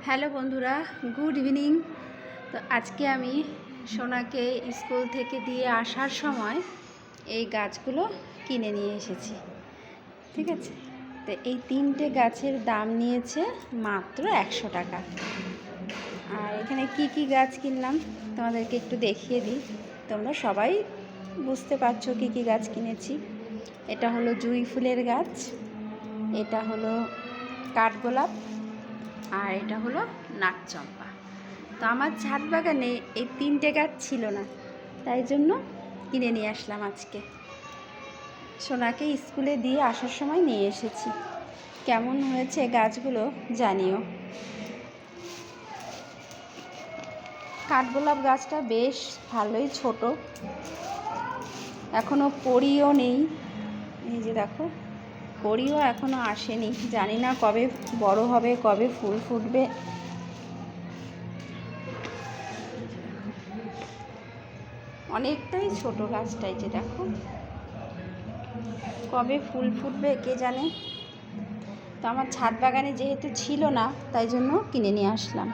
Hello বন্ধুরা, good evening. তো আজকে আমি সোনাকে স্কুল থেকে দিয়ে আসার সময় এই গাছগুলো কিনে নিয়ে এসেছি। ঠিক আছে, তো এই 3টে গাছের দাম নিয়েছে মাত্র 100 টাকা। আর এখানে কি কি গাছ কিনলাম তোমাদেরকে একটু দেখিয়ে দিই, তোমরা সবাই বুঝতে পারছো কি কি গাছ কিনেছি। এটা হলো জুঁই ফুলের গাছ, এটা হলো কাঠগোলাপ, আর এটা হলো নাকচম্পা। তো আমার ছাদ বাগানে এই 3টে গাছ ছিল না, তাই জন্য কিনে নিয়ে আসলাম আজকে। সোনাকে স্কুলে দিয়ে আসার সময় নিয়ে এসেছি। কেমন হয়েছে গাছগুলো জানিও। কাঠগোলাপ গাছটা বেশ ভালোই ছোট, এখনও কড়িও নেই। এই যে দেখো, কড়িও এখনও আসেনি, জানি না কবে বড় হবে, কবে ফুল ফুটবে। অনেকটাই ছোট গাছটাই, যে দেখো কবে ফুল ফুটবে কে জানে। তো আমার ছাদ বাগানে যেহেতু ছিল না, তাই জন্য কিনে নিয়ে আসলাম।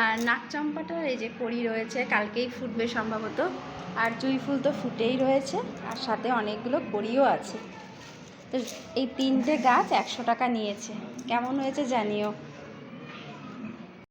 আর নাকচম্পাটার এই যে কড়ি রয়েছে, কালকেই ফুটবে সম্ভবত। আর জুঁই ফুল তো ফুটেই রয়েছে, আর সাথে অনেকগুলো কড়িও আছে। তো এই 3টে গাছ 100 টাকা নিয়েছে। কেমন হয়েছে জানিও।